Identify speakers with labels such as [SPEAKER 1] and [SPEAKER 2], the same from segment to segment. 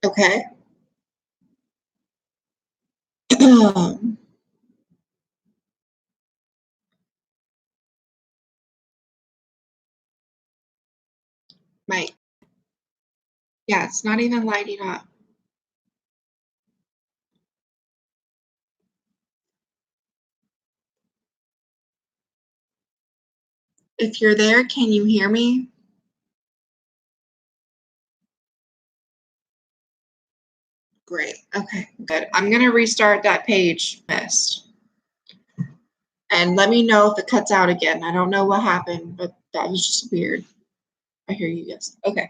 [SPEAKER 1] Okay. Right. Yeah, it's not even lighting up. If you're there, can you hear me? Great. Okay, good. I'm gonna restart that page missed. And let me know if it cuts out again. I don't know what happened, but that was just weird. I hear you, yes. Okay.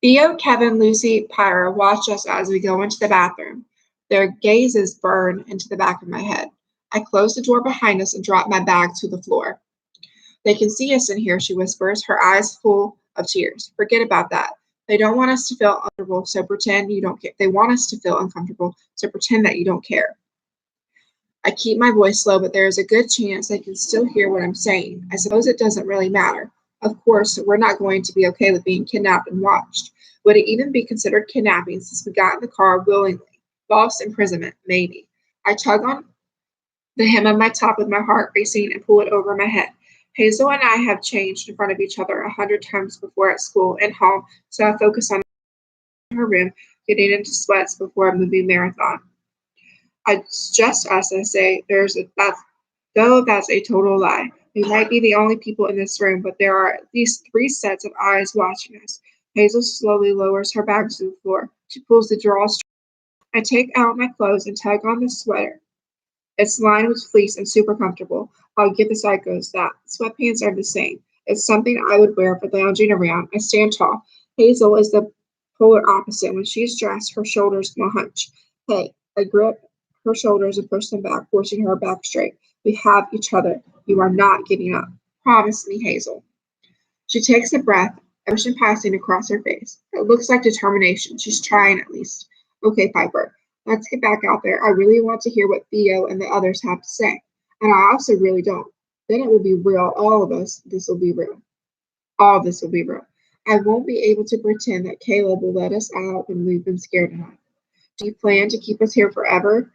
[SPEAKER 1] Theo, Kevin, Lucy, Pyra watch us as we go into the bathroom. Their gazes burn into the back of my head. I close the door behind us and drop my bag to the floor. They can see us in here, she whispers, her eyes full of tears. Forget about that. They don't want us to feel uncomfortable, so pretend you don't care. They want us to feel uncomfortable, so pretend that you don't care. I keep my voice low, but there is a good chance they can still hear what I'm saying. I suppose it doesn't really matter. Of course, we're not going to be okay with being kidnapped and watched. Would it even be considered kidnapping since we got in the car willingly? False imprisonment, maybe. I tug on the hem of my top with my heart racing and pull it over my head. Hazel and I have changed in front of each other 100 times before at school and home, so I focus on her room, getting into sweats before a movie marathon. It's just us, I say. That's a total lie. We might be the only people in this room, but there are at least three sets of eyes watching us. Hazel slowly lowers her bag to the floor. She pulls the drawstring. I take out my clothes and tug on the sweater. It's lined with fleece and super comfortable. I'll give the psychos that. Sweatpants are the same. It's something I would wear for lounging around. I stand tall. Hazel is the polar opposite. When she's dressed, her shoulders will hunch. Hey, I grip her shoulders and push them back, forcing her back straight. We have each other. You are not giving up. Promise me, Hazel. She takes a breath, emotion passing across her face. It looks like determination. She's trying at least. Okay, Piper, let's get back out there. I really want to hear what Theo and the others have to say. And I also really don't. Then it will be real. All of us, this will be real. All of this will be real. I won't be able to pretend that Caleb will let us out when we've been scared enough. Do you plan to keep us here forever?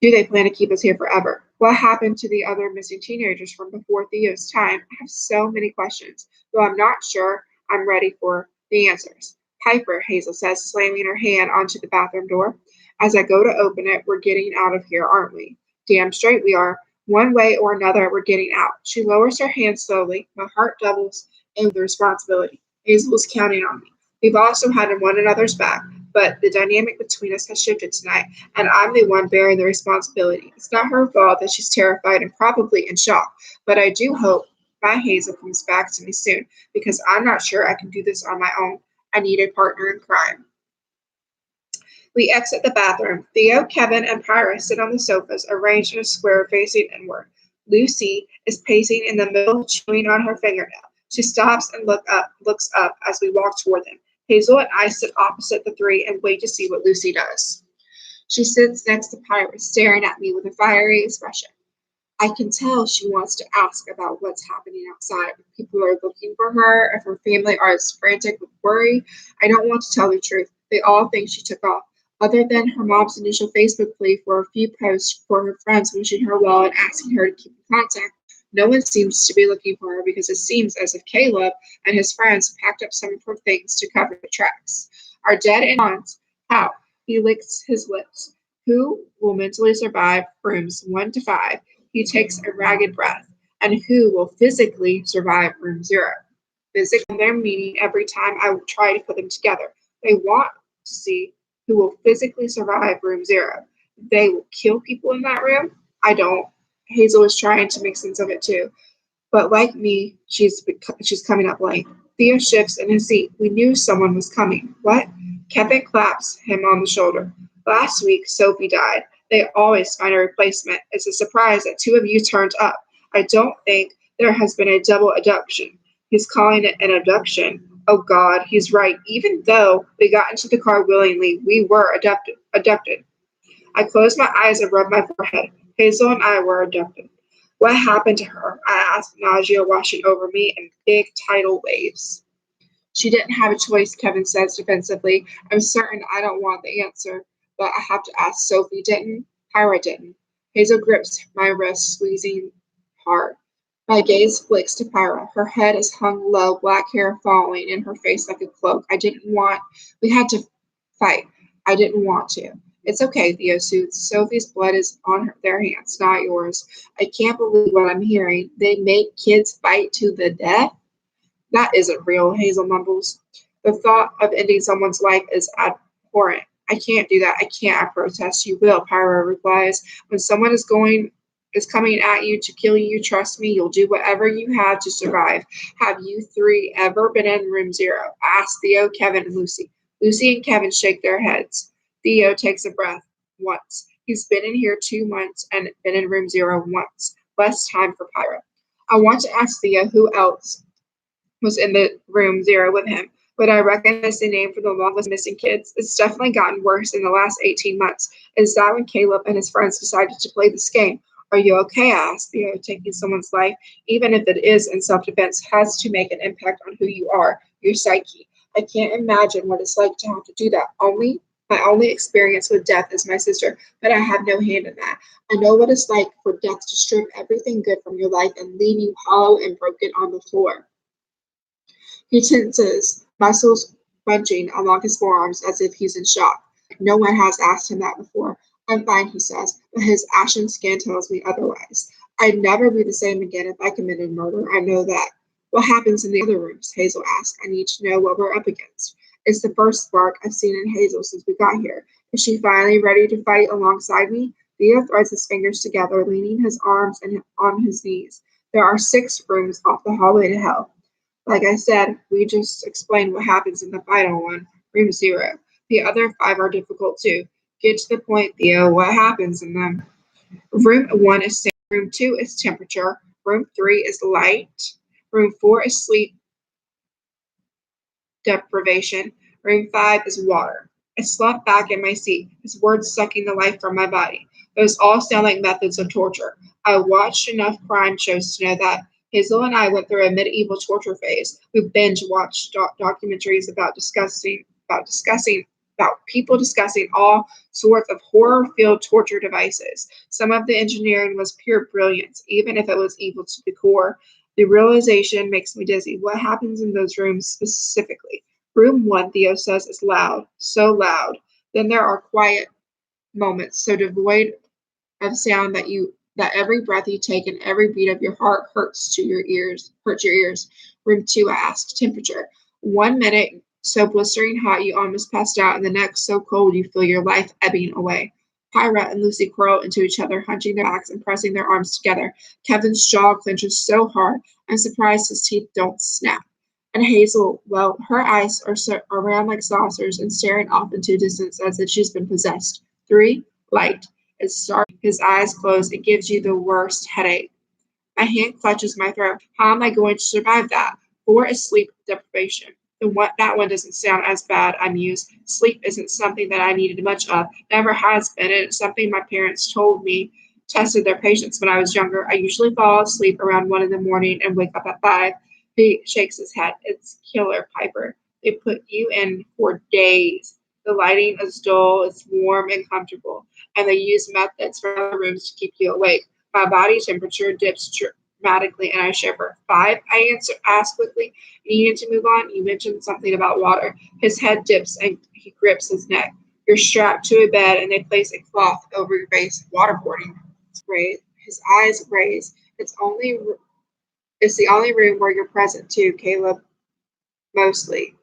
[SPEAKER 1] Do they plan to keep us here forever? What happened to the other missing teenagers from before Theo's time? I have so many questions, though I'm not sure I'm ready for the answers. Piper, Hazel says, slamming her hand onto the bathroom door. As I go to open it, we're getting out of here, aren't we? Damn straight we are. One way or another, we're getting out. She lowers her hand slowly. My heart doubles in the responsibility. Hazel is counting on me. We've also had one another's back, but the dynamic between us has shifted tonight and I'm the one bearing the responsibility. It's not her fault that she's terrified and probably in shock, but I do hope my Hazel comes back to me soon because I'm not sure I can do this on my own. I need a partner in crime. We exit the bathroom. Theo, Kevin, and Pyra sit on the sofas, arranged in a square facing inward. Lucy is pacing in the middle, chewing on her fingernail. She stops and looks up as we walk toward them. Hazel and I sit opposite the three and wait to see what Lucy does. She sits next to Pyra, staring at me with a fiery expression. I can tell she wants to ask about what's happening outside. If people are looking for her, if her family are as frantic with worry. I don't want to tell the truth. They all think she took off. Other than her mom's initial Facebook plea for a few posts for her friends wishing her well and asking her to keep in contact, no one seems to be looking for her because it seems as if Caleb and his friends packed up some of her things to cover the tracks. Are dead and gone. How? He licks his lips. Who will mentally survive rooms 1 to 5? He takes a ragged breath. And who will physically survive room 0? Physically, their meaning every time I try to put them together. They want to see who will physically survive room 0. They will kill people in that room. I don't. Hazel is trying to make sense of it too. But like me, she's coming up late. Theo shifts in his seat. We knew someone was coming. What? Kevin claps him on the shoulder. Last week, Sophie died. They always find a replacement. It's a surprise that 2 of you turned up. I don't think there has been a double abduction. He's calling it an abduction. Oh God, he's right. Even though we got into the car willingly, we were abducted. I closed my eyes and rubbed my forehead. Hazel and I were abducted. What happened to her? I asked, nausea washing over me in big tidal waves. She didn't have a choice, Kevin says defensively. I'm certain I don't want the answer, but I have to ask. Sophie didn't. Pyra didn't. Hazel grips my wrist, squeezing hard. My gaze flicks to Pyra. Her head is hung low, black hair falling in her face like a cloak. We had to fight. I didn't want to. It's okay, Theo soothes. Sophie's blood is on their hands, not yours. I can't believe what I'm hearing. They make kids fight to the death? That isn't real, Hazel mumbles. The thought of ending someone's life is abhorrent. I can't do that. I can't, I protest. You will, Pyra replies. When someone is coming at you to kill you, trust me, you'll do whatever you have to survive. Have you three ever been in room 0? Ask Theo, Kevin, and Lucy. Lucy and Kevin shake their heads. Theo takes a breath. Once. He's been in here 2 months and been in room 0 once. Less time for Pyra. I want to ask Theo who else was in the room 0 with him. Would I recognize the name for the longest missing kids? It's definitely gotten worse in the last 18 months. Is that when Caleb and his friends decided to play this game? Are you okay? I asked. Taking someone's life, even if it is in self-defense, has to make an impact on who you are, your psyche. I can't imagine what it's like to have to do that. My only experience with death is my sister, but I have no hand in that. I know what it's like for death to strip everything good from your life and leave you hollow and broken on the floor. He tenses, muscles bunching along his forearms as if he's in shock. No one has asked him that before. I'm fine, he says, but his ashen skin tells me otherwise. I'd never be the same again if I committed murder. I know that. What happens in the other rooms? Hazel asks. I need to know what we're up against. It's the first spark I've seen in Hazel since we got here. Is she finally ready to fight alongside me? Theo threads his fingers together, leaning his arms on his knees. There are 6 rooms off the hallway to hell. Like I said, we just explained what happens in the final one, room 0. The other 5 are difficult too. Get to the point, Theo. What happens in them? Room 1 is safe. Room 2 is temperature. Room 3 is light. Room 4 is sleep deprivation. Room 5 is water. I slumped back in my seat, his words sucking the life from my body. Those all sound like methods of torture. I watched enough crime shows to know that. Hazel and I went through a medieval torture phase. We binge watched documentaries about people discussing all sorts of horror-filled torture devices. Some of the engineering was pure brilliance, even if it was evil to the core. The realization makes me dizzy. What happens in those rooms specifically? Room 1, Theo says, is loud, so loud. Then there are quiet moments, so devoid of sound that every breath you take and every beat of your heart hurts your ears. Room 2, I asked. Temperature. 1 minute so blistering hot you almost passed out, and the next so cold you feel your life ebbing away. Pyra and Lucy curl into each other, hunching their backs and pressing their arms together. Kevin's jaw clenches so hard, I'm surprised his teeth don't snap. And Hazel, well, her eyes are round like saucers and staring off into distance as if she's been possessed. 3, light. It's dark. His eyes close. It gives you the worst headache. My hand clutches my throat. How am I going to survive that? 4 is sleep deprivation. That one doesn't sound as bad, I muse. Sleep isn't something that I needed much of. Never has been. It's something my parents told me tested their patience when I was younger. I usually fall asleep around 1 in the morning and wake up at 5. He shakes his head. It's killer, Piper. They put you in for days. The lighting is dull, it's warm and comfortable, and they use methods from other rooms to keep you awake. My body temperature dips dramatically and I shiver. 5, I ask quickly. You need to move on. You mentioned something about water. His head dips and he grips his neck. You're strapped to a bed and they place a cloth over your face. Waterboarding. His eyes raise. It's the only room where you're present too, Caleb. Mostly.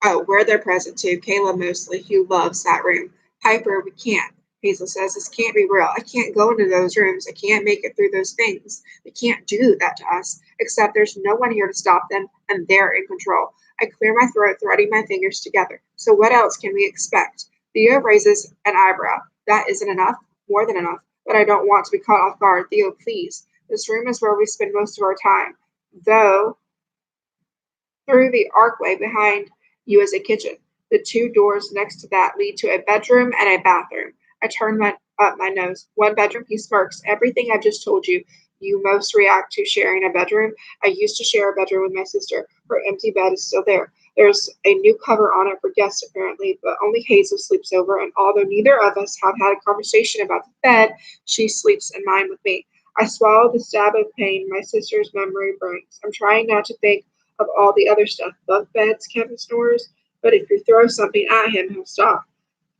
[SPEAKER 1] Oh, where they're present too, Caleb mostly. He loves that room. Piper, we can't. Hazel says, this can't be real. I can't go into those rooms. I can't make it through those things. They can't do that to us, except there's no one here to stop them, and they're in control. I clear my throat, threading my fingers together. So what else can we expect? Theo raises an eyebrow. That isn't enough? More than enough. But I don't want to be caught off guard. Theo, please. This room is where we spend most of our time. Though, through the archway behind you is a kitchen. The 2 doors next to that lead to a bedroom and a bathroom. I turn up my nose. 1 bedroom, he smirks. Everything I've just told you. you most react to sharing a bedroom? I used to share a bedroom with my sister. Her empty bed is still there. There's a new cover on it for guests apparently, but only Hazel sleeps over, and although neither of us have had a conversation about the bed, she sleeps in mine with me. I swallow the stab of pain my sister's memory brings. I'm trying not to think of all the other stuff. Bunk beds, Kevin snores, but if you throw something at him, he'll stop.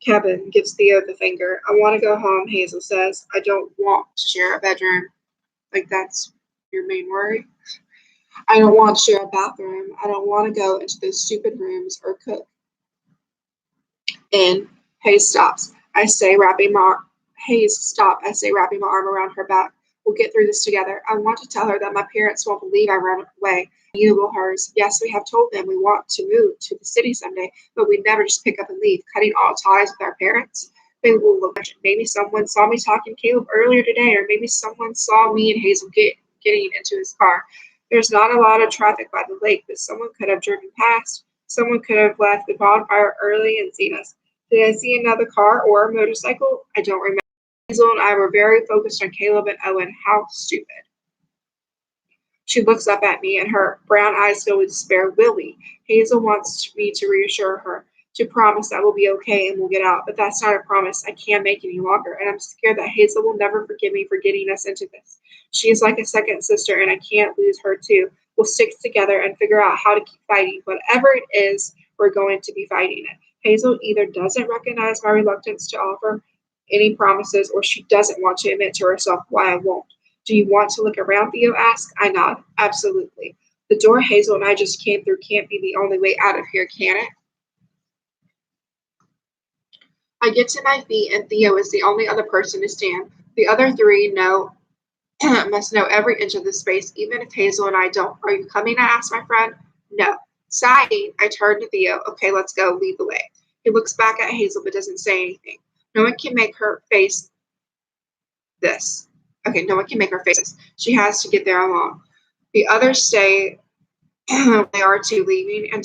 [SPEAKER 1] Kevin gives Theo the finger. I want to go home, Hazel says. I don't want to share a bedroom. Like, that's your main worry? I don't want to share a bathroom. I don't want to go into those stupid rooms or cook. And Hayes stops. I say, wrapping my Hayes, stop. I say, wrapping my arm around her back. We'll get through this together. I want to tell her that my parents won't believe I ran away. Neither will hers. Yes, we have told them we want to move to the city someday, but we'd never just pick up and leave, cutting all ties with our parents. They will look. Maybe someone saw me talking to Caleb earlier today, or maybe someone saw me and Hazel getting into his car. There's not a lot of traffic by the lake, but someone could have driven past. Someone could have left the bonfire early and seen us. Did I see another car or a motorcycle? I don't remember. Hazel and I were very focused on Caleb and Owen. How stupid. She looks up at me and her brown eyes fill with despair. Willie. Hazel wants me to reassure her, to promise that we'll be okay and we'll get out. But that's not a promise I can't make any longer. And I'm scared that Hazel will never forgive me for getting us into this. She is like a second sister and I can't lose her too. We'll stick together and figure out how to keep fighting. Whatever it is, we're going to be fighting it. Hazel either doesn't recognize my reluctance to offer any promises or she doesn't want to admit to herself why I won't. Do you want to look around? Theo asks. I nod. Absolutely. The door Hazel and I just came through can't be the only way out of here, can it? I get to my feet and Theo is the only other person to stand. The other three must know every inch of the space, even if Hazel and I don't. Are you coming? I asked my friend. No. Sighing, I turn to Theo. Okay, let's go. Lead the way. He looks back at Hazel but doesn't say anything. No one can make her face this. Okay, no one can make her face this. She has to get there alone. The others say they are too, leaving the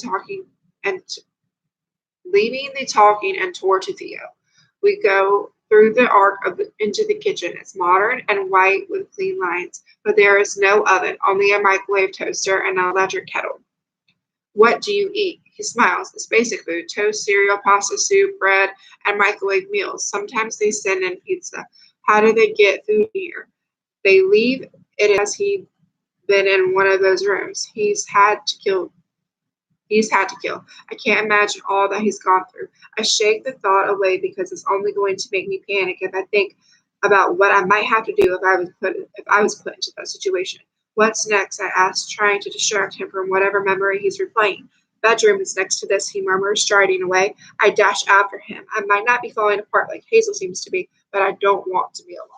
[SPEAKER 1] talking and toward to Theo. We go through the arc into the kitchen. It's modern and white with clean lines, but there is no oven, only a microwave toaster and an electric kettle. What do you eat? He smiles. It's basic food: toast, cereal, pasta, soup, bread, and microwave meals. Sometimes they send in pizza. How do they get food here? They leave it as he been in one of those rooms. He's had to kill. I can't imagine all that he's gone through. I shake the thought away because it's only going to make me panic if I think about what I might have to do if I was put into that situation. What's next? I ask, trying to distract him from whatever memory he's replaying. Bedroom is next to this, he murmurs, striding away. I dash after him. I might not be falling apart like Hazel seems to be, but I don't want to be alone.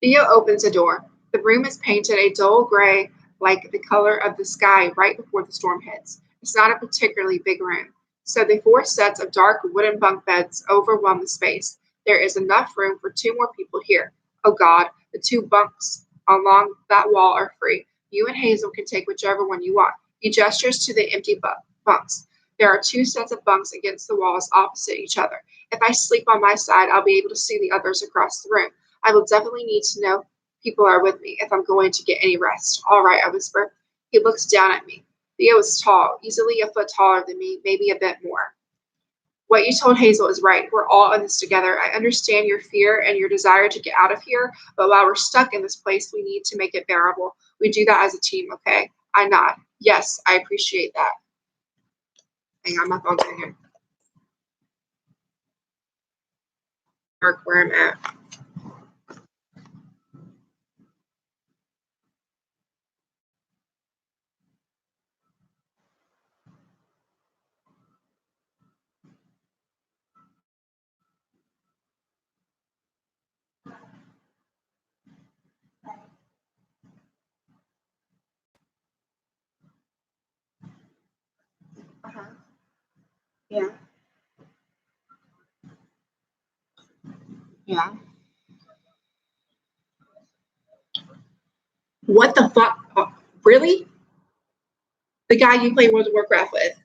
[SPEAKER 1] Theo opens a door. The room is painted a dull gray, like the color of the sky right before the storm hits. It's not a particularly big room, so the four sets of dark wooden bunk beds overwhelm the space. There is enough room for two more people here. Oh God, the two bunks along that wall are free. You and Hazel can take whichever one you want. He gestures to the empty bunks. There are two sets of bunks against the walls opposite each other. If I sleep on my side, I'll be able to see the others across the room. I will definitely need to know people are with me if I'm going to get any rest. All right, I whisper. He looks down at me. Theo is tall, easily a foot taller than me, maybe a bit more. What you told Hazel is right. We're all in this together. I understand your fear and your desire to get out of here, but while we're stuck in this place, we need to make it bearable. We do that as a team, okay? I nod. Yes, I appreciate that. Hang on, my phone's in here. Mark where I'm at. Uh-huh. Yeah. Yeah. What the fuck? Oh, really? The guy you play World of Warcraft with?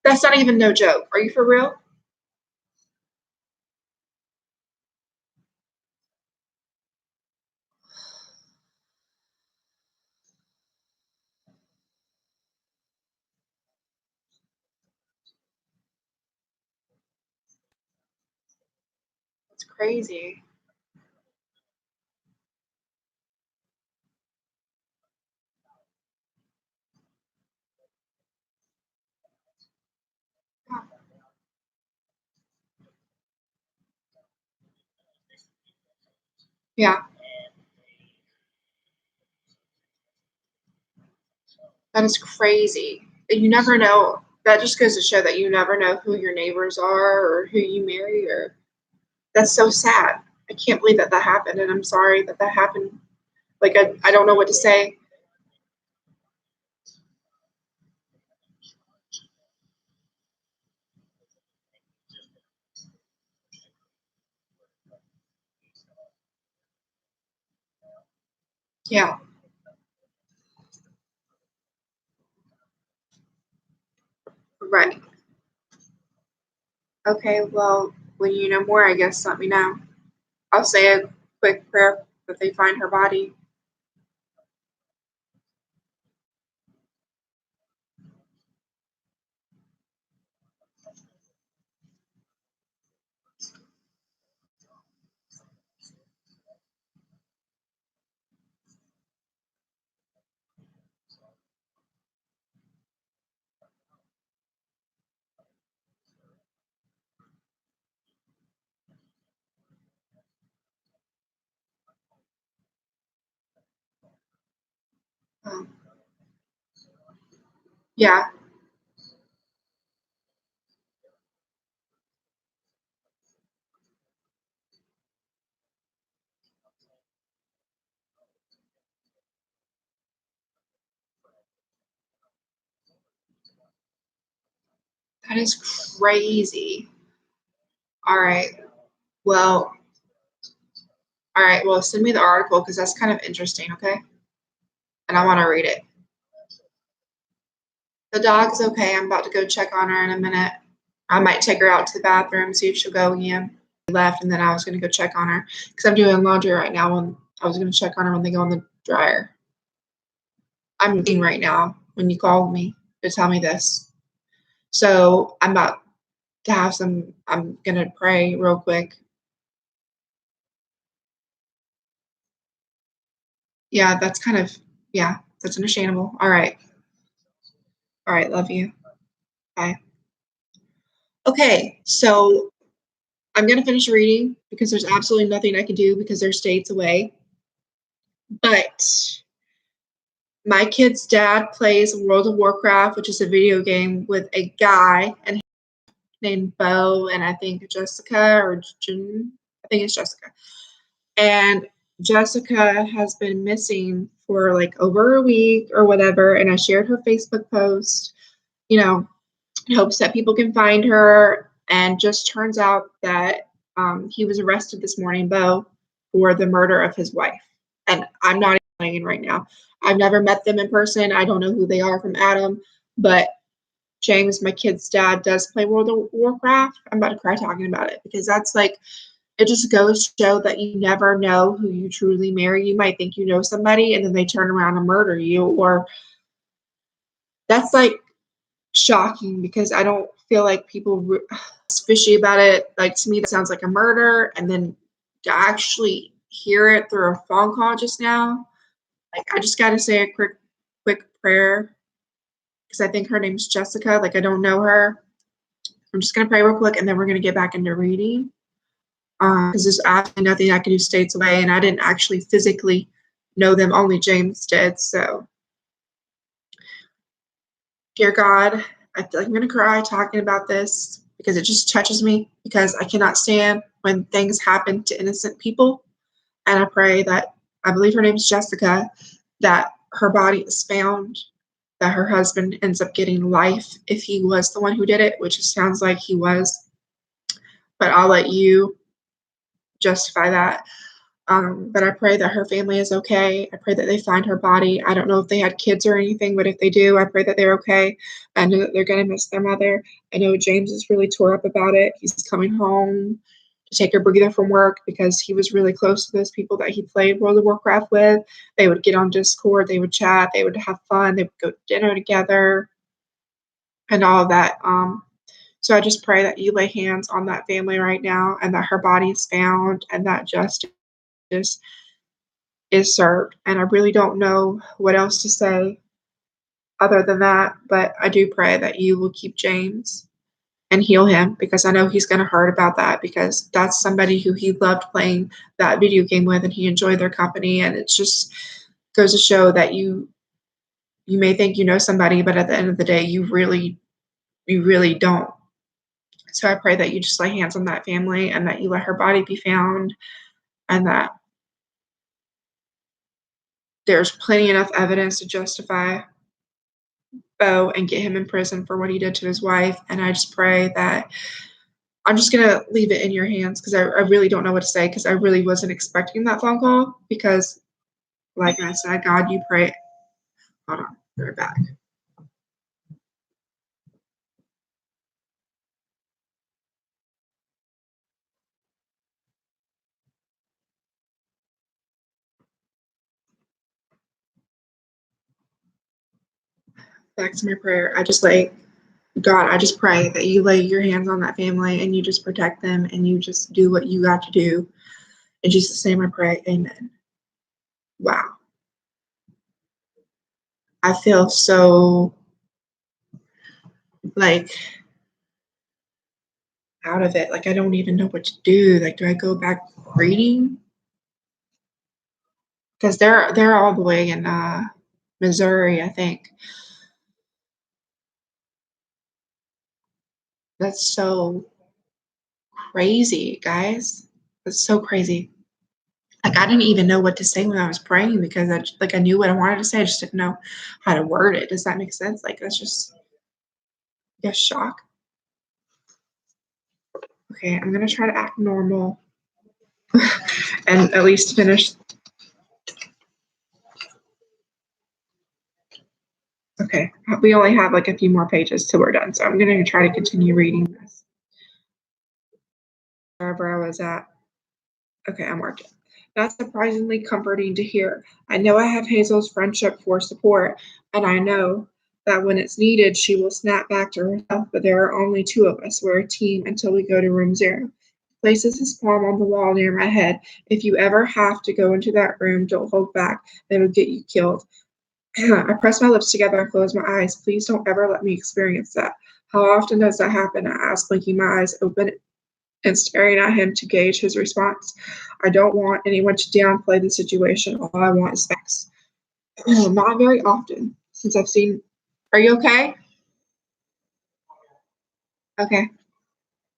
[SPEAKER 1] That's not even no joke. Are you for real? crazy. Yeah, that is crazy. You never know. That just goes to show that you never know who your neighbors are or who you marry, or that's so sad. I can't believe that that happened, and I'm sorry that that happened. Like, I don't know what to say. Yeah, right. Okay, well, when you know more, I guess let me know. I'll say a quick prayer that they find her body. Um, yeah, that is crazy. All right. Well, all right. Well, send me the article because that's kind of interesting. Okay, and I want to read it. The dog's okay. I'm about to go check on her in a minute. I might take her out to the bathroom, see if she'll go again. Left, and then I was going to go check on her because I'm doing laundry right now. When I was going to check on her when they go in the dryer. I'm looking right now when you called me to tell me this. So I'm about to have some. I'm going to pray real quick. Yeah, that's kind of, yeah, that's understandable. All right. All right. Love you. Bye. Okay. So I'm going to finish reading because there's absolutely nothing I can do because they're states away. But my kid's dad plays World of Warcraft, which is a video game with a guy and named Bo and I think Jessica or Jen. I think it's Jessica. And Jessica has been missing for like over a week or whatever. And I shared her Facebook post, you know, in hopes that people can find her. And just turns out that he was arrested this morning, Bo, for the murder of his wife. And I'm not even playing right now. I've never met them in person. I don't know who they are from Adam, but James, my kid's dad, does play World of Warcraft. I'm about to cry talking about it because that's like, it just goes to show that you never know who you truly marry. You might think you know somebody and then they turn around and murder you, or that's like shocking because I don't feel like people fishy about it. Like to me, that sounds like a murder, and then to actually hear it through a phone call just now, like I just got to say a quick prayer because I think her name's Jessica. Like I don't know her. I'm just gonna pray real quick, and then we're gonna get back into reading. Because there's absolutely nothing I can do states away, and I didn't actually physically know them. Only James did. So, dear God, I feel like I'm gonna cry talking about this because it just touches me because I cannot stand when things happen to innocent people. And I pray that I believe her name is Jessica, that her body is found, that her husband ends up getting life if he was the one who did it, which it sounds like he was. But I'll let you justify that. But I pray that her family is okay. I pray that they find her body. I don't know if they had kids or anything, but if they do, I pray that they're okay. I know that they're going to miss their mother. I know James is really tore up about it. He's coming home to take a breather from work because he was really close to those people that he played World of Warcraft with. They would get on Discord, they would chat, they would have fun, they would go to dinner together, and all of that. So I just pray that you lay hands on that family right now and that her body is found and that justice is served. And I really don't know what else to say other than that, but I do pray that you will keep James and heal him because I know he's going to hurt about that because that's somebody who he loved playing that video game with and he enjoyed their company. And it just goes to show that you may think you know somebody, but at the end of the day, you really don't. So I pray that you just lay hands on that family and that you let her body be found and that there's plenty enough evidence to justify Bo and get him in prison for what he did to his wife. And I just pray that I'm just going to leave it in your hands because I really don't know what to say because I really wasn't expecting that phone call because, like I said, God, you pray. Hold on, we're back. Back to my prayer. God, I just pray that you lay your hands on that family and you just protect them and you just do what you got to do. In Jesus' name I pray, amen. Wow. I feel so like out of it. Like I don't even know what to do. Like, do I go back reading? Because they're all the way in Missouri, I think. That's so crazy, guys. That's so crazy. Like I didn't even know what to say when I was praying because I knew what I wanted to say. I just didn't know how to word it. Does that make sense? Like that's just a shock. Okay, I'm gonna try to act normal and at least finish. Okay, we only have like a few more pages till we're done, so I'm gonna try to continue reading this. Wherever I was at. Okay, I'm working. That's surprisingly comforting to hear. I know I have Hazel's friendship for support, and I know that when it's needed, she will snap back to herself, but there are only two of us. We're a team until we go to room 0. Places his palm on the wall near my head. If you ever have to go into that room, don't hold back. It'll get you killed. I press my lips together and close my eyes. Please don't ever let me experience that. How often does that happen? I ask, blinking my eyes open and staring at him to gauge his response. I don't want anyone to downplay the situation. All I want is facts. Not very often since I've seen. Are you okay? Okay.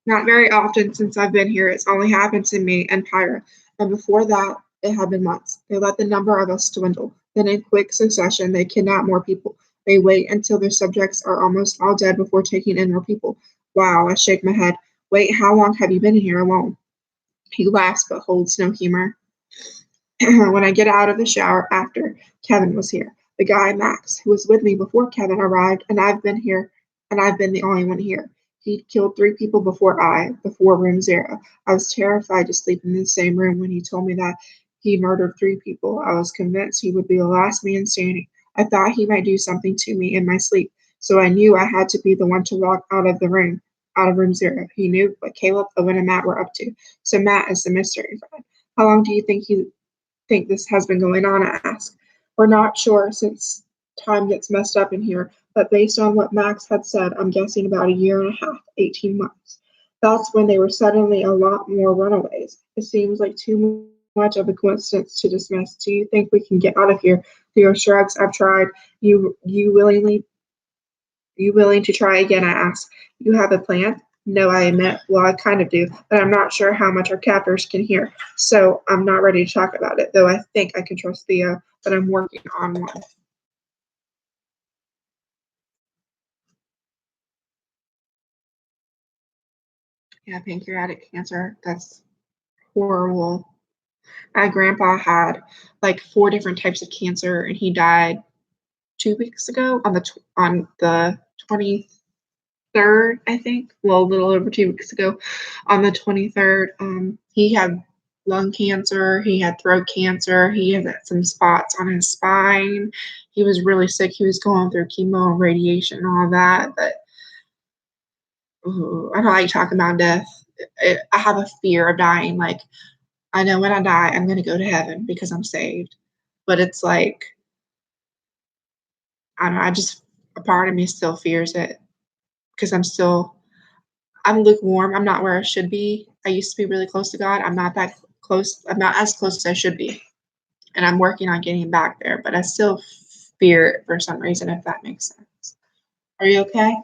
[SPEAKER 1] Not very often since I've been here. It's only happened to me and Pyra. And before that, it had been months. They let the number of us dwindle. Then, in quick succession, they kidnap more people. They wait until their subjects are almost all dead before taking in more people. Wow, I shake my head. Wait, how long have you been here alone? He laughs but holds no humor. When I get out of the shower after Kevin was here, the guy Max, who was with me before Kevin arrived, and I've been here, and I've been the only one here. He'd killed 3 people before room 0. I was terrified to sleep in the same room when he told me that he murdered 3 people. I was convinced he would be the last man standing. I thought he might do something to me in my sleep, so I knew I had to be the one to walk out of room 0. He knew what Caleb, Owen, and Matt were up to. So Matt is the mystery friend. How long do you think this has been going on? I ask. We're not sure since time gets messed up in here, but based on what Max had said, I'm guessing about a year and a half, 18 months. That's when they were suddenly a lot more runaways. It seems like too much of a coincidence to dismiss. Do you think we can get out of here? Theo shrugs. I've tried. You willing to try again? I ask. You have a plan? No, I admit. Well, I kind of do, but I'm not sure how much our captors can hear, so I'm not ready to talk about it, though I think I can trust Theo, but I'm working on one. Yeah, pancreatic cancer. That's horrible. My grandpa had like 4 different types of cancer, and he died 2 weeks ago on the 23rd, I think. Well, a little over 2 weeks ago, on the 23rd. He had lung cancer. He had throat cancer. He had some spots on his spine. He was really sick. He was going through chemo and radiation and all that. But Ooh, I don't like talking about death. I have a fear of dying. Like, I know when I die, I'm going to go to heaven because I'm saved. But it's like, I don't know, a part of me still fears it because I'm lukewarm. I'm not where I should be. I used to be really close to God. I'm not that close. I'm not as close as I should be. And I'm working on getting back there, but I still fear it for some reason, if that makes sense. Are you okay?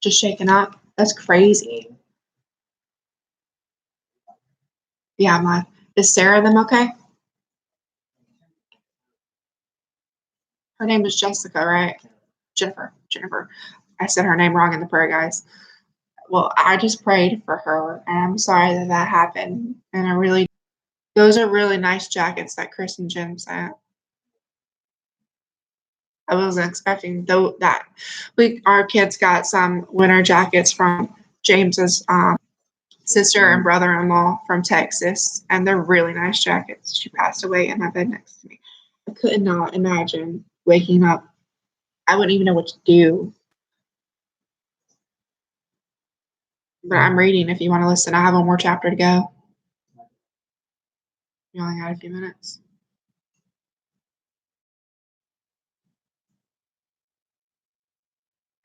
[SPEAKER 1] Just shaking up? That's crazy. Yeah, my is Sarah them okay? Her name is Jessica, right? Jennifer. Jennifer. I said her name wrong in the prayer, guys. Well, I just prayed for her, and I'm sorry that that happened. And those are really nice jackets that Chris and Jim sent. I wasn't expecting though that our kids got some winter jackets from James's sister and brother-in-law from Texas, and they're really nice jackets. She passed away in my bed next to me. I could not imagine waking up. I wouldn't even know what to do. But I'm reading if you want to listen. I have one more chapter to go. You only got a few minutes.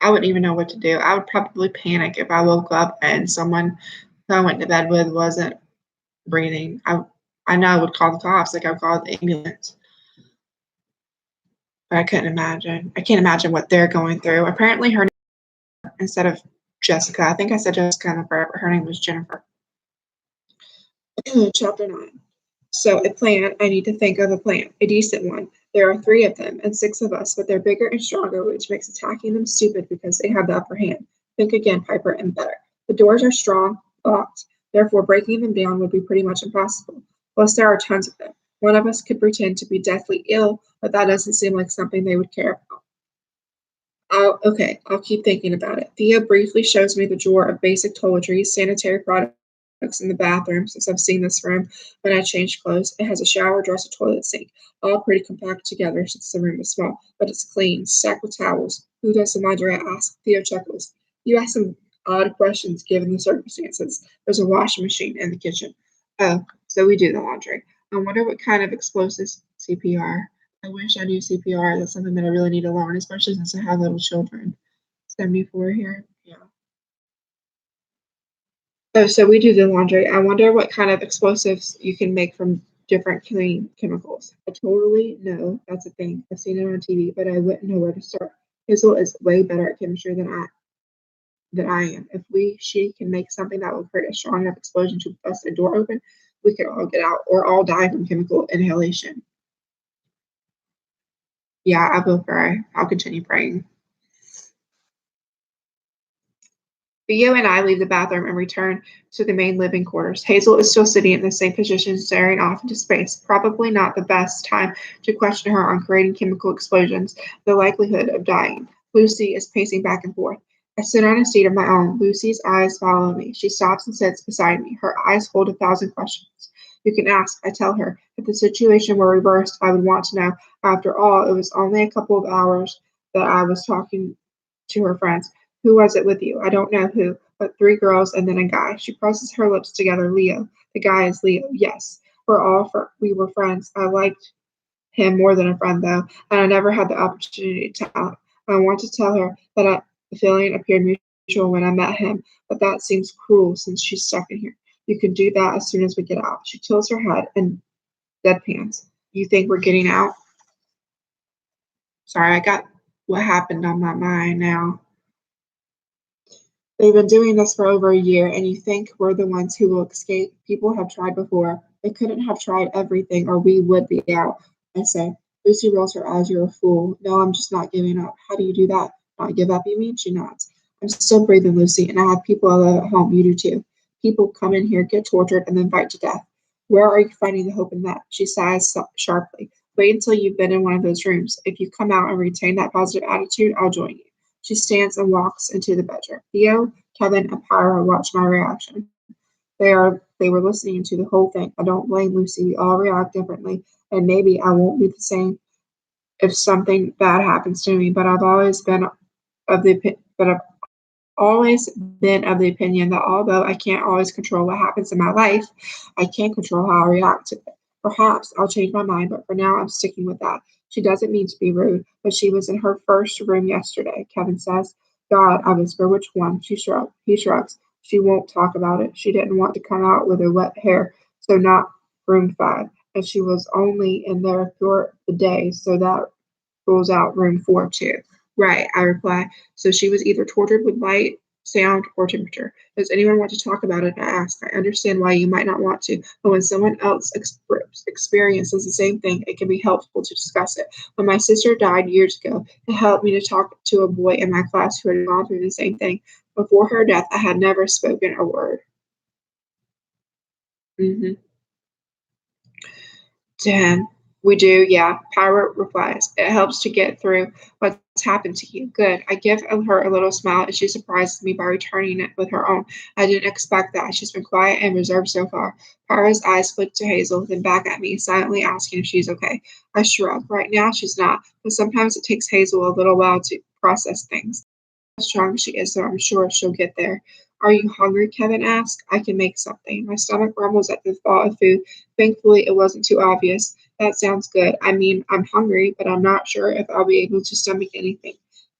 [SPEAKER 1] I wouldn't even know what to do. I would probably panic if I woke up and someone who I went to bed with wasn't breathing. I know I would call the cops, like I would call the ambulance. But I couldn't imagine. I can't imagine what they're going through. Apparently her name, instead of Jessica, I think I said Jessica in the prayer, but her name was Jennifer. Chapter 9. So a plan, I need to think of a plan, a decent one. There are 3 of them and 6 of us, but they're bigger and stronger, which makes attacking them stupid because they have the upper hand. Think again, Piper, and better. The doors are strong, locked. Therefore, breaking them down would be pretty much impossible. Plus, there are tons of them. One of us could pretend to be deathly ill, but that doesn't seem like something they would care about. I'll keep thinking about it. Thea briefly shows me the drawer of basic toiletries, sanitary products in the bathroom, since I've seen this room when I change clothes. It has a shower, dresser, toilet, sink, all pretty compact together since the room is small, but it's clean, stacked with towels. Who does the laundry? I ask. Theo chuckles. You ask some odd questions given the circumstances. There's a washing machine in the kitchen. Oh, so we do the laundry. I wonder what kind of explosives CPR. I wish I knew CPR. That's something that I really need to learn, especially since I have little children. 74 here. Yeah. Oh, so we do the laundry. I wonder what kind of explosives you can make from different clean chemicals. I totally know that's a thing. I've seen it on TV, but I wouldn't know where to start. Hazel is way better at chemistry than I am. If she can make something that will create a strong enough explosion to bust a door open, we could all get out or all die from chemical inhalation. Yeah, I will pray. I'll continue praying. Theo and I leave the bathroom and return to the main living quarters. Hazel is still sitting in the same position, staring off into space. Probably not the best time to question her on creating chemical explosions, the likelihood of dying. Lucy is pacing back and forth. I sit on a seat of my own. Lucy's eyes follow me. She stops and sits beside me. Her eyes hold 1,000 questions. You can ask, I tell her. If the situation were reversed, I would want to know. After all, it was only a couple of hours that I was talking to her friends. Who was it with you? I don't know who, but 3 girls and then a guy. She presses her lips together. Leo. The guy is Leo. Yes. We were friends. I liked him more than a friend though, and I never had the opportunity to tell. I want to tell her that the feeling appeared mutual when I met him, but that seems cruel since she's stuck in here. You can do that as soon as we get out. She tilts her head and deadpans. You think we're getting out? Sorry, I got what happened on my mind now. They've been doing this for over a year, and you think we're the ones who will escape? People have tried before. They couldn't have tried everything, or we would be out. I say. Lucy rolls her eyes. You're a fool. No, I'm just not giving up. How do you do that? Not give up, you mean? She nods. I'm still breathing, Lucy, and I have people I love at home. You do too. People come in here, get tortured, and then fight to death. Where are you finding the hope in that? She sighs sharply. Wait until you've been in one of those rooms. If you come out and retain that positive attitude, I'll join you. She stands and walks into the bedroom. Theo, Kevin, and Pyra watch my reaction. They were listening to the whole thing. I don't blame Lucy. We all react differently, and maybe I won't be the same if something bad happens to me. But I've always been of the but I've always been of the opinion that although I can't always control what happens in my life, I can control how I react to it. Perhaps I'll change my mind, but for now I'm sticking with that. She doesn't mean to be rude, but she was in her first room yesterday, Kevin says. God, I whisper, which one? He shrugs. She won't talk about it. She didn't want to come out with her wet hair, so not room 5. And she was only in there for the day, so that rules out room 4 too. Right, I reply. So she was either tortured with light, sound, or temperature. Does anyone want to talk about it? I ask. I understand why you might not want to, but when someone else experiences the same thing, it can be helpful to discuss it. When my sister died years ago, it helped me to talk to a boy in my class who had gone through the same thing. Before her death, I had never spoken a word. Hmm. To him, we do, yeah. Pirate replies. It helps to get through what's happened to you. Good. I give her a little smile and she surprises me by returning it with her own. I didn't expect that. She's been quiet and reserved so far. Pirate's eyes flick to Hazel, then back at me, silently asking if she's okay. I shrug. Right now, she's not, but sometimes it takes Hazel a little while to process things strong she is, so I'm sure she'll get there. Are you hungry? Kevin asked. I can make something. My stomach rumbles at the thought of food. Thankfully, it wasn't too obvious. That sounds good. I mean, I'm hungry, but I'm not sure if I'll be able to stomach anything.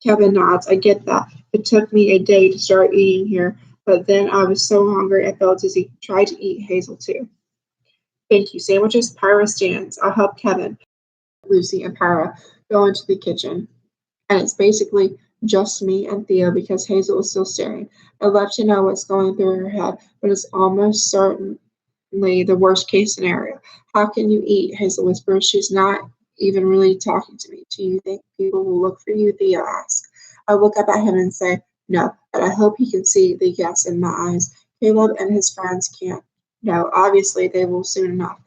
[SPEAKER 1] Kevin nods. I get that. It took me a day to start eating here, but then I was so hungry I felt dizzy. Tried to eat Hazel too. Thank you. Sandwiches, Pyra stands. I'll help Kevin. Lucy and Pyra go into the kitchen and it's basically just me and Theo because Hazel is still staring. I'd love to know what's going through her head, but it's almost certainly the worst case scenario. How can you eat? Hazel whispers. She's not even really talking to me. Do you think people will look for you? Theo asks. I look up at him and say, no, but I hope he can see the yes in my eyes. Caleb and his friends can't. No, obviously they will soon enough.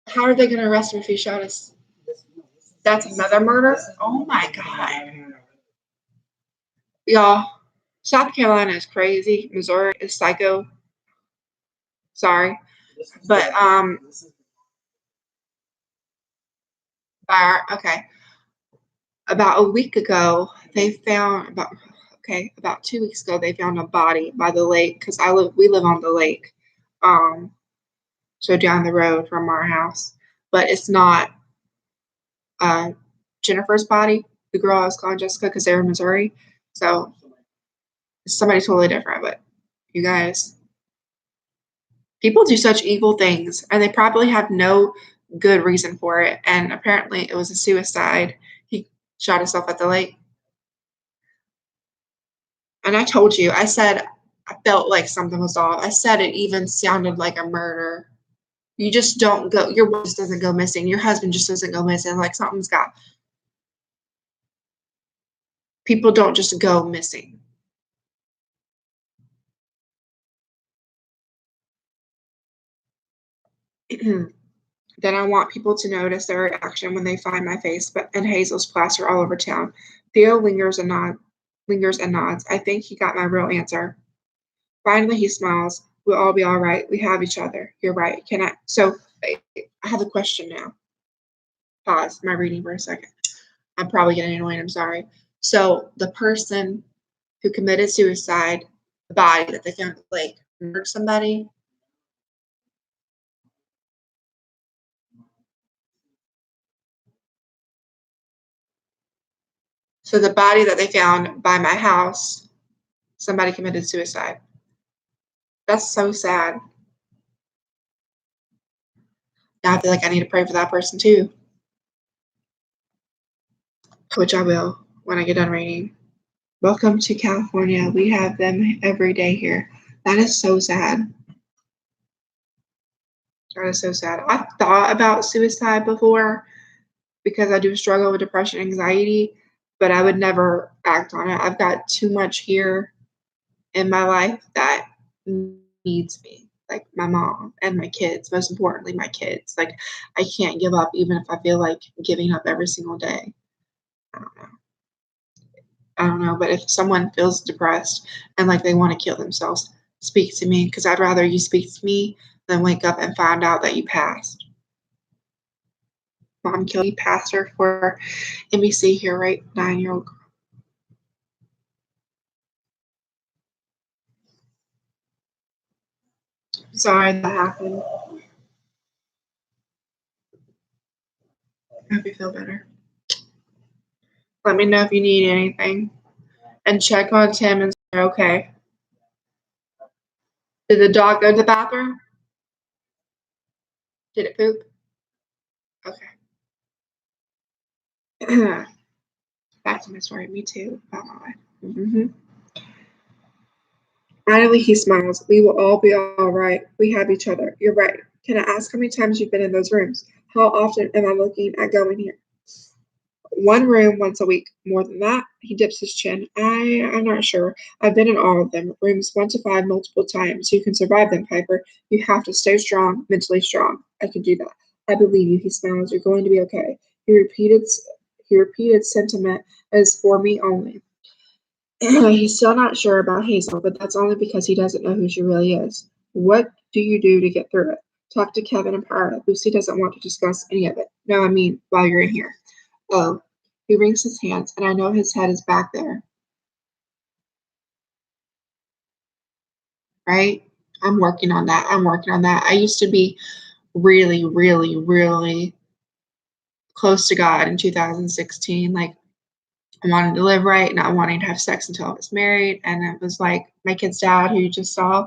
[SPEAKER 1] How are they going to arrest him if he shot us? That's another murder? Oh my God. Y'all, South Carolina is crazy. Missouri is psycho. Sorry. But okay. About a week ago, they found about 2 weeks ago they found a body by the lake because we live on the lake. Um so down the road from our house. But it's not uh Jennifer's body, the girl I was calling Jessica because they're in Missouri. So it's somebody totally different, but you guys, people do such evil things and they probably have no good reason for it. And apparently it was a suicide. He shot himself at the lake. And I told you, I said I felt like something was off. I said it even sounded like a murder. You just don't go, your wife just doesn't go missing. Your husband just doesn't go missing. Like something's got, people don't just go missing. Then I want people to notice their reaction when they find my face, but and Hazel's plaster all over town. Theo lingers and nods. I think he got my real answer. Finally, he smiles. We'll all be all right. We have each other. You're right. Can I? So I have a question now. Pause my reading for a second. I'm probably getting annoyed. I'm sorry. So the person who committed suicide, the body that they found at the lake, murdered somebody. So the body that they found by my house, somebody committed suicide. That's so sad. Now I feel like I need to pray for that person too, which I will when I get done reading. Welcome to California. We have them every day here. That is so sad. That is so sad. I've thought about suicide before because I do struggle with depression, anxiety, but I would never act on it. I've got too much here in my life that needs me, like my mom and my kids, most importantly, my kids. Like, I can't give up even if I feel like giving up every single day. I don't know. I don't know, but if someone feels depressed and like they want to kill themselves, speak to me, because I'd rather you speak to me than wake up and find out that you passed. Mom Kelly, pastor for NBC here, right? 9-year-old girl. Sorry that happened. I hope you feel better. Let me know if you need anything. And check on Tim and say, okay. Did the dog go to the bathroom? Did it poop? Okay. Back to my story. Me too. About my life. Mm-hmm. Finally, he smiles. We will all be all right. We have each other. You're right. Can I ask how many times you've been in those rooms? How often am I looking at going here? One room once a week. More than that? He dips his chin. I'm not sure. I've been in all of them. Rooms 1 to 5 multiple times. You can survive them, Piper. You have to stay strong, mentally strong. I can do that. I believe you. He smiles. You're going to be okay. He repeated sentiment as for me only. He's still not sure about Hazel, but that's only because he doesn't know who she really is. What do you do to get through it? Talk to Kevin and Pyra. Lucy doesn't want to discuss any of it. No, I mean, while you're in here. Oh, he wrings his hands, and I know his head is back there. Right? I'm working on that. I used to be really, really, really close to God in 2016. Like, I wanted to live right, not wanting to have sex until I was married. And it was like my kid's dad, who you just saw,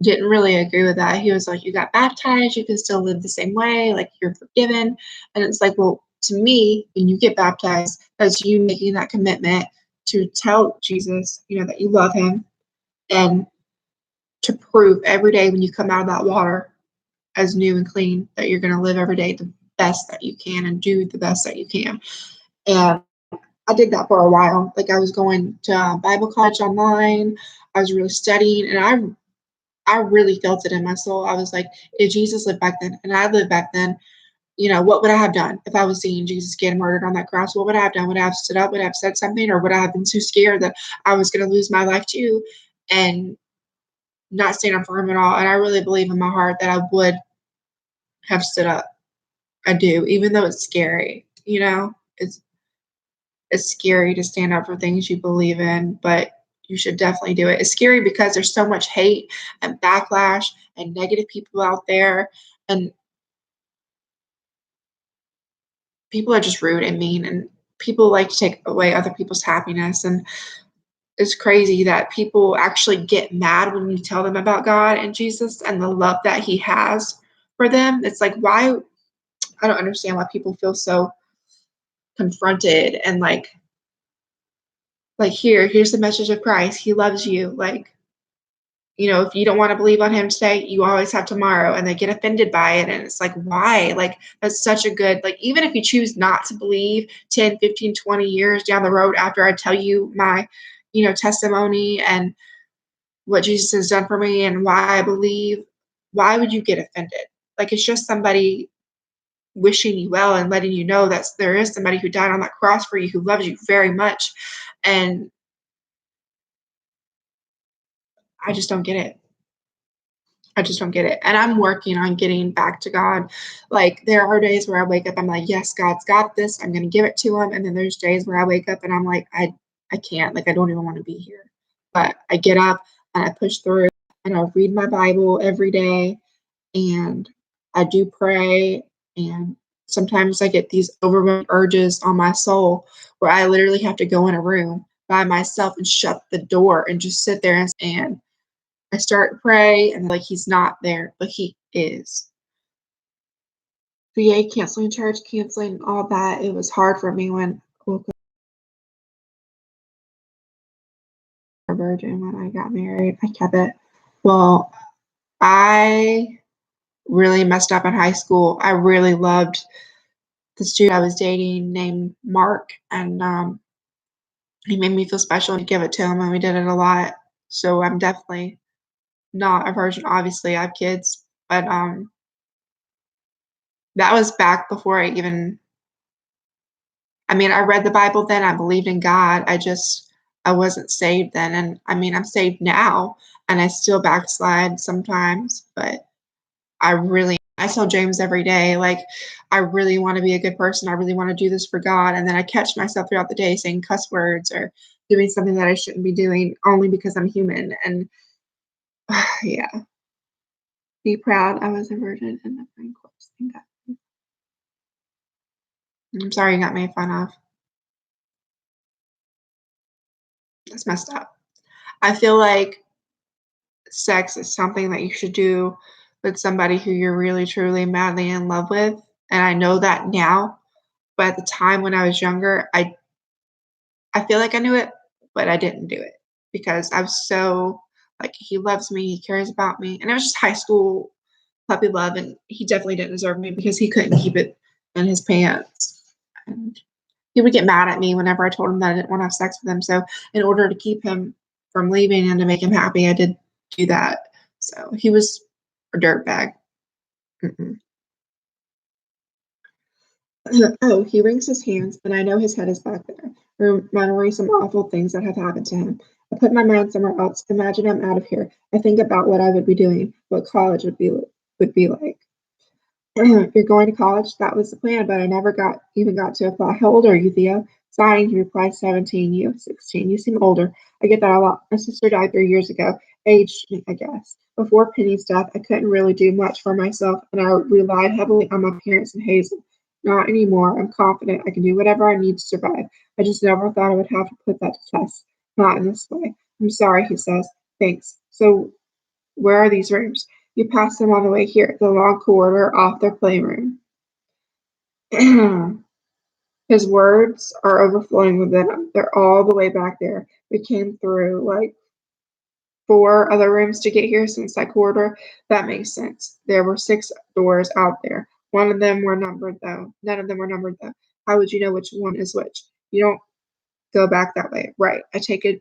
[SPEAKER 1] didn't really agree with that. He was like, you got baptized, you can still live the same way, like you're forgiven. And it's like, well, to me, when you get baptized, that's you making that commitment to tell Jesus, that you love him, and to prove every day when you come out of that water as new and clean that you're going to live every day the best that you can and do the best that you can. And I did that for a while. Like, I was going to Bible college online. I was really studying, and I really felt it in my soul. I was like, if Jesus lived back then and I lived back then, what would I have done if I was seeing Jesus get murdered on that cross? What would I have done? Would I have stood up? Would I have said something? Or would I have been too scared that I was going to lose my life too and not stand up for him at all? And I really believe in my heart that I would have stood up. I do, even though it's scary. It's scary to stand up for things you believe in, but you should definitely do it. It's scary because there's so much hate and backlash and negative people out there, and people are just rude and mean, and people like to take away other people's happiness. And it's crazy that people actually get mad when you tell them about God and Jesus and the love that he has for them. It's like, why? I don't understand why people feel so confronted and like here's the message of Christ. He loves you. Like, if you don't want to believe on him today, you always have tomorrow. And they get offended by it. And it's like, why? Like, that's such a good, like, even if you choose not to believe 10, 15, 20 years down the road after I tell you my, testimony and what Jesus has done for me and why I believe, why would you get offended? Like, it's just somebody wishing you well and letting you know that there is somebody who died on that cross for you, who loves you very much. And I just don't get it. I just don't get it. And I'm working on getting back to God. Like, there are days where I wake up, I'm like, yes, God's got this. I'm going to give it to him. And then there's days where I wake up and I'm like, I can't. Like, I don't even want to be here. But I get up and I push through, and I read my Bible every day, and I do pray. And sometimes I get these overwhelming urges on my soul where I literally have to go in a room by myself and shut the door and just sit there, and I start to pray, and like, he's not there, but he is. VA canceling church, canceling all that. It was hard for me when I woke up a virgin when I got married. I kept it. Well, I really messed up in high school. I really loved the student I was dating named Mark, and he made me feel special to give it to him, and we did it a lot. So I'm definitely not a virgin. Obviously, I have kids, but that was back before I read the Bible then. I believed in God. I wasn't saved then, and I mean, I'm saved now, and I still backslide sometimes, but I tell James every day, like, I really wanna be a good person, I really wanna do this for God, and then I catch myself throughout the day saying cuss words or doing something that I shouldn't be doing only because I'm human, and yeah. Be proud I was a virgin in the Marine Corps. Thank God. I'm sorry you got made fun of. That's messed up. I feel like sex is something that you should do with somebody who you're really, truly, madly in love with, and I know that now, but at the time when I was younger, I feel like I knew it, but I didn't do it because I was so like, he loves me, he cares about me, and it was just high school puppy love, and he definitely didn't deserve me because he couldn't keep it in his pants, and he would get mad at me whenever I told him that I didn't wanna have sex with him, so in order to keep him from leaving and to make him happy, I did do that. So he was a dirtbag. Mm-mm. Oh, he wrings his hands, and I know his head is back there, remembering some awful things that have happened to him. I put my mind somewhere else. Imagine I'm out of here. I think about what I would be doing, what college would be like. You're going to college? That was the plan, but I never got to apply. How old are you, Theo? Sighing, he replied, 17. You, 16. You seem older. I get that a lot. My sister died 3 years ago. Aged me, I guess. Before Penny's death, I couldn't really do much for myself, and I relied heavily on my parents and Hazel. Not anymore. I'm confident I can do whatever I need to survive. I just never thought I would have to put that to test. Not in this way. I'm sorry, he says. Thanks. So, where are these rooms? You pass them on the way here, the long corridor off their playroom. His words are overflowing with venom. They're all the way back there. We came through like 4 other rooms to get here since that corridor. That makes sense. There were 6 doors out there. One of them were numbered though. None of them were numbered though. How would you know which one is which? You don't go back that way. Right. I take a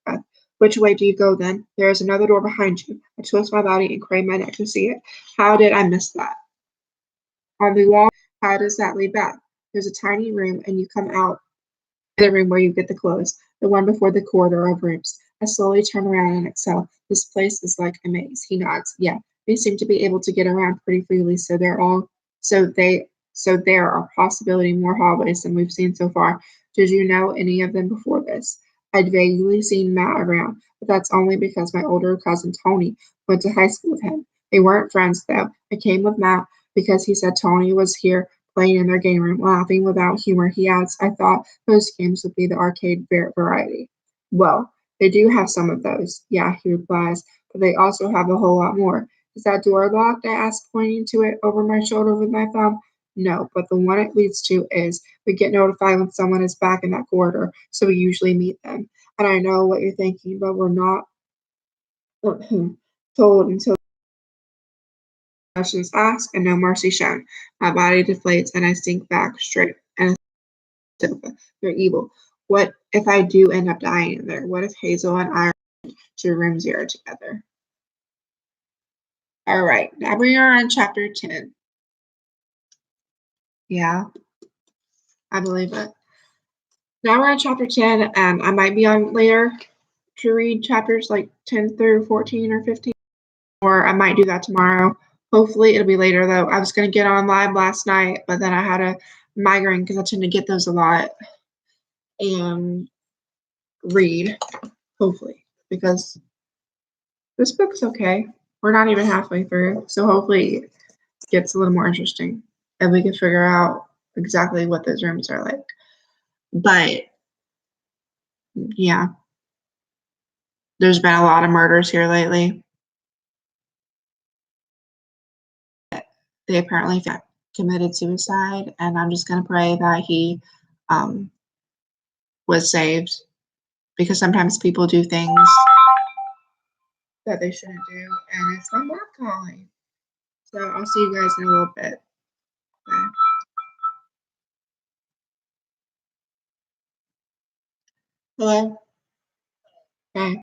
[SPEAKER 1] breath. Which way do you go then? There is another door behind you. I twist my body and crane my neck to see it. How did I miss that? On the wall, how does that lead back? There's a tiny room and you come out the room where you get the clothes, the one before the corridor of rooms. I slowly turn around and exhale. This place is like a maze. He nods. Yeah, they seem to be able to get around pretty freely, so they so there are possibly more hallways than we've seen so far. Did you know any of them before this? I'd vaguely seen Matt around, but that's only because my older cousin Tony went to high school with him. They weren't friends though. I came with Matt because he said Tony was here playing in their game room, laughing without humor. He adds, I thought those games would be the arcade variety. Well, they do have some of those. Yeah, he replies, but they also have a whole lot more. Is that door locked? I ask, pointing to it over my shoulder with my thumb. No, but the one it leads to is. We get notified when someone is back in that corridor, so we usually meet them. And I know what you're thinking, but we're not told until questions asked and no mercy shown. My body deflates and I sink back straight and sofa. They're evil. What if I do end up dying in there? What if Hazel and I are to room 0 together? All right, now we are on chapter 10. Yeah, I believe it. Now we're on chapter 10, and I might be on later to read chapters like 10 through 14 or 15, or I might do that tomorrow. Hopefully, it'll be later though. I was going to get on live last night, but then I had a migraine because I tend to get those a lot and read, hopefully, because this book's okay. We're not even halfway through, so hopefully it gets a little more interesting and we can figure out exactly what those rooms are like. But yeah, there's been a lot of murders here lately. They apparently committed suicide, and I'm just gonna pray that he was saved because sometimes people do things that they shouldn't do, and it's my mom calling. So I'll see you guys in a little bit. Bye. Hello. Bye.